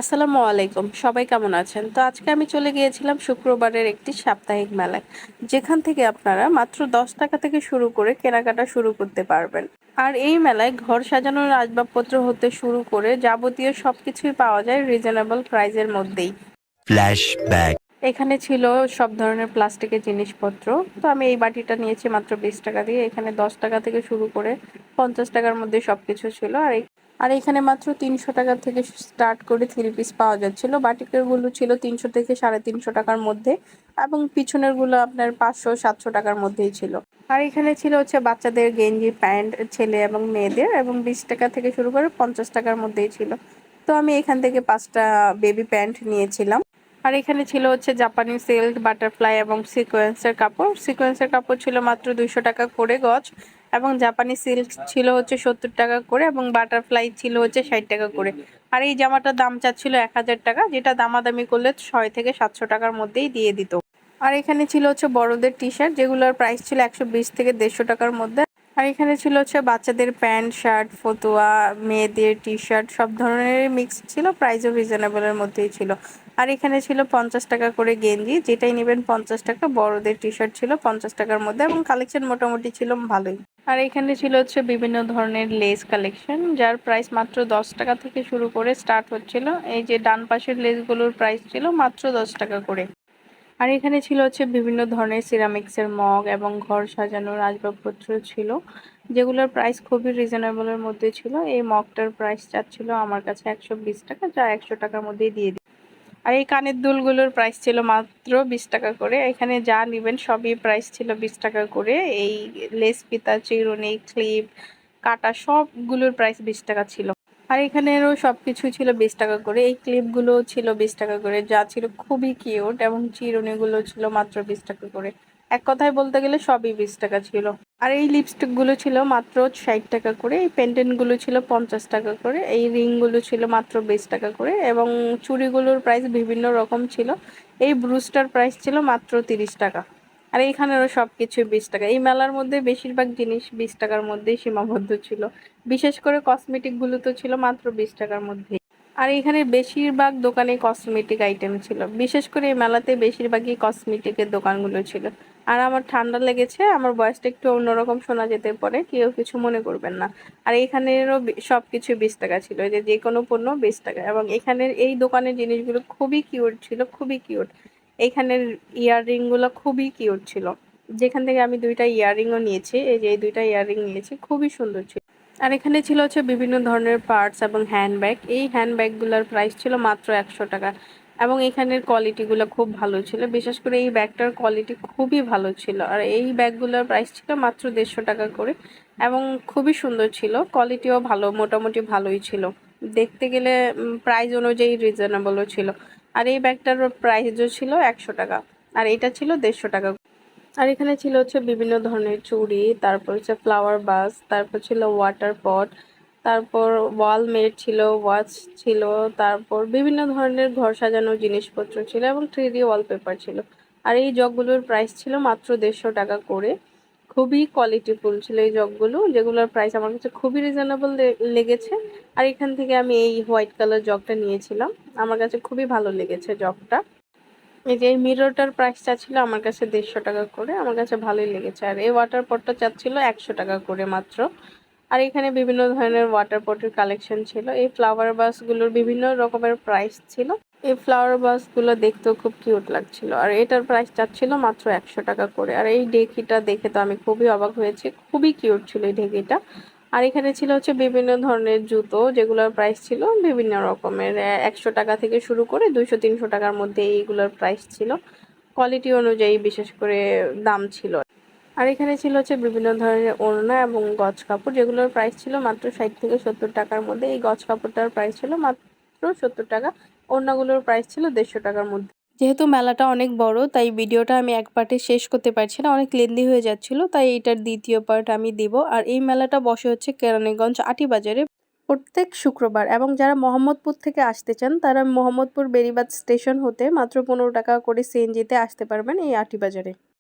আসসালামু আলাইকুম, সবাই কেমন আছেন? তো আজকে আমি চলে গিয়েছিলাম শুক্রবারের একটি সাপ্তাহিক মেলায়, যেখান থেকে আপনারা মাত্র 10 টাকা থেকে শুরু করে কেনাকাটা শুরু করতে পারবেন। আর এই মেলায় ঘর সাজানোর আসবাবপত্র হতে শুরু করে যাবতীয় সবকিছুই পাওয়া যায় রিজনেবল প্রাইজের মধ্যেই। ফ্ল্যাশব্যাক। এখানে ছিল সব ধরনের প্লাস্টিকের জিনিসপত্র। তো আমি এই বাটিটা নিয়েছি মাত্র 20 টাকা দিয়ে। এখানে 10 টাকা থেকে শুরু করে 50 টাকার মধ্যে সবকিছু ছিল। আর এখানে মাত্র 300 টাকা থেকে স্টার্ট করে 3 পিস পাওয়া যাচ্ছিল। বাটিকের গুলো ছিল 300 থেকে 350 টাকার মধ্যে, এবং পিছনের গুলো আপনার 500-700 টাকার মধ্যেই ছিল। আর এখানে ছিল হচ্ছে বাচ্চাদের গেঞ্জি প্যান্ট, ছেলে এবং মেয়েদের, এবং 20 টাকা থেকে শুরু করে 50 টাকার মধ্যেই ছিল। তো আমি এখান থেকে 5টা বেবি প্যান্ট নিয়েছিলাম। আর এখানে ছিল হচ্ছে জাপানি সিল্ক, বাটারফ্লাই এবং সিকোয়েন্সের কাপড়। সিকোয়েন্সের কাপড় ছিল মাত্র 200 টাকা করে গজ, এবং জাপানি সিল্ক ছিল হচ্ছে 70 টাকা করে, এবং বাটারফ্লাই ছিল হচ্ছে 60 টাকা করে। আর এই জামাটার দাম চাচ্ছিল 1000 টাকা, যেটা দামাদামি করলে 600 থেকে 700 টাকার মধ্যেই দিয়ে দিত। আর এখানে ছিল হচ্ছে বড়দের টি শার্ট, যেগুলোর প্রাইস ছিল 120 থেকে 150 টাকার মধ্যে। আর এখানে ছিল হচ্ছে বাচ্চাদের প্যান্ট, শার্ট, ফতুয়া, মেয়েদের টি শার্ট, সব ধরনের মিক্স ছিল, প্রাইসও রিজনেবলের মধ্যেই ছিল। আর এখানে ছিল 50 টাকা করে গেঞ্জি, যেটাই নেবেন 50 টাকা। বড়দের টি শার্ট ছিল 50 টাকার মধ্যে, এবং কালেকশন মোটামুটি ছিল ভালোই। আর এখানে ছিল হচ্ছে বিভিন্ন ধরনের লেস কালেকশন, যার প্রাইস মাত্র 10 টাকা থেকে শুরু করে স্টার্ট হচ্ছিল। এই যে ডান পাশের লেসগুলোর প্রাইস ছিল মাত্র 10 টাকা করে। আর এখানে ছিল হচ্ছে বিভিন্ন ধরনের সিরামিক্সের মগ এবং ঘর সাজানোর আসবাবপত্র ছিল, যেগুলোর প্রাইস খুবই রিজনেবলের মধ্যে ছিল। এই মগটার প্রাইস চাচ্ছিল আমার কাছে 120 টাকা, যা 100 টাকার মধ্যেই দিয়ে দিই। আর এই কানের দুলগুলোর প্রাইস ছিল মাত্র 20 টাকা করে। এখানে যা নেবেন সবই প্রাইস ছিল 20 টাকা করে। এই লেস, ফিতা, চিরুনি, ক্লিপ, কাটা সবগুলোর প্রাইস 20 টাকা ছিল। আর এখানেরও সবকিছু ছিল 20 টাকা করে। এই ক্লিপগুলো ছিল 20 টাকা করে, যা ছিল খুবই কিউট, এবং চিরুনিগুলো ছিল মাত্র 20 টাকা করে। এক কথায় বলতে গেলে সবই 20 টাকা ছিল। আর এই লিপস্টিকগুলো ছিল মাত্র 60 টাকা করে। এই পেন্ডেন্টগুলো ছিল 50 টাকা করে। এই রিংগুলো ছিল মাত্র 20 টাকা করে, এবং চুড়িগুলোর প্রাইস বিভিন্ন রকম ছিল। এই ব্রুজটার প্রাইস ছিল মাত্র 30 টাকা। আর এইখানেরও সবকিছু 20 টাকা। এই মেলার মধ্যে বেশিরভাগ জিনিস 20 টাকার মধ্যেই সীমাবদ্ধ ছিল। বিশেষ করে কসমেটিক গুলো তো ছিল মাত্র 20 টাকার মধ্যে। আর এখানে বেশিরভাগ দোকানে কসমেটিক আইটেম ছিল। বিশেষ করে এই মেলাতে বেশিরভাগই কসমেটিকের দোকানগুলো ছিল। আর আমার ঠান্ডা লেগেছে, আমার ভয়েসটা একটু অন্যরকম শোনা যেতে পারে, কেউ কিছু মনে করবেন না। আর এখানেরও সবকিছু 20 টাকা ছিল, যে যে কোনো পণ্য 20 টাকা। এবং এখানের এই দোকানের জিনিসগুলো খুবই কিউট ছিল, খুবই কিউট। এখানের ইয়াররিং গুলো খুবই কিউট ছিল। যেখান থেকে আমি 2টা ইয়াররিংও নিয়েছি, এই যে এই 2টা ইয়াররিং নিয়েছি, খুবই সুন্দর ছিল। আর এখানে ছিল হচ্ছে বিভিন্ন ধরনের পার্টস এবং হ্যান্ডব্যাগ। এই হ্যান্ডব্যাগগুলোর প্রাইস ছিল মাত্র 100 টাকা, এবং এখানের কোয়ালিটিগুলো খুব ভালো ছিল। বিশেষ করে এই ব্যাগটার কোয়ালিটি খুবই ভালো ছিল। আর এই ব্যাগগুলোর প্রাইস ছিল মাত্র 150 টাকা করে, এবং খুবই সুন্দর ছিল, কোয়ালিটিও ভালো, মোটামুটি ভালোই ছিল। দেখতে গেলে প্রাইস অনুযায়ী রিজনেবলও ছিল। আর এই ব্যাগটার প্রাইসও ছিল 100 টাকা, আর এটা ছিল 150 টাকা। আর এখানে ছিল হচ্ছে বিভিন্ন ধরনের চুড়ি, তারপর হচ্ছে ফ্লাওয়ার বাস, তারপর ছিল ওয়াটার পট, তারপর ওয়াল মেট ছিল, ওয়াচ ছিল, তারপর বিভিন্ন ধরনের ঘর সাজানোর জিনিসপত্র ছিল, এবং 3D ওয়ালপেপার ছিল। আর এই জগগুলোর প্রাইস ছিল মাত্র 150 টাকা করে। খুবই কোয়ালিটিফুল ছিল এই জগগুলো, যেগুলোর প্রাইস আমার কাছে খুবই রিজনেবল লেগেছে। আর এখান থেকে আমি এই হোয়াইট কালার জগটা নিয়েছিলাম, আমার কাছে খুবই ভালো লেগেছে জগটা। এই যে এই মিররটার প্রাইস চাচ্ছিল আমার কাছে 150 টাকা করে, আমার কাছে ভালোই লেগেছে। আর এই ওয়াটার পটটা চাচ্ছিল 100 টাকা করে মাত্র। আর এখানে বিভিন্ন ধরনের ওয়াটার পটের কালেকশন ছিল। এই ফ্লাওয়ার বাসগুলোর বিভিন্ন রকমের প্রাইস ছিল। এই ফ্লাওয়ার বাসগুলো দেখতেও খুব কিউট লাগছিল। আর এটার প্রাইস চাচ্ছিল মাত্র 100 টাকা করে। আর এই ঢেকিটা দেখে তো আমি খুবই অবাক হয়েছি, খুবই কিউট ছিল এই ঢেকিটা। আর এখানে ছিল হচ্ছে বিভিন্ন ধরনের জুতো, যেগুলোর প্রাইস ছিল বিভিন্ন রকমের, 100 টাকা থেকে শুরু করে 200-300 টাকার মধ্যে এইগুলোর প্রাইস ছিল। কোয়ালিটি অনুযায়ী বিশেষ করে দাম ছিল। আর এখানে ছিল হচ্ছে বিভিন্ন ধরনের ওড়না এবং গজ কাপড়, যেগুলোর প্রাইস ছিল মাত্র 60 থেকে 70 টাকার মধ্যে। এই গজ কাপড়টার প্রাইস ছিল মাত্র 70 টাকা। ওড়নাগুলোর প্রাইস ছিল 150 টাকার মধ্যে। যেহেতু মেলাটা অনেক বড়, তাই ভিডিওটা আমি এক পার্টে শেষ করতে পারছি না, অনেক লেন্দি হয়ে যাচ্ছিল, তাই এটার দ্বিতীয় পার্ট আমি দিব। আর এই মেলাটা বসে হচ্ছে কেরানীগঞ্জ আটিবাজারে প্রত্যেক শুক্রবার, এবং যারা মোহাম্মদপুর থেকে আসতে চান তারা মোহাম্মদপুর বেড়িবাঁধ স্টেশন হতে মাত্র 15 টাকা করে সিএনজিতে আসতে পারবেন এই আটিবাজারে।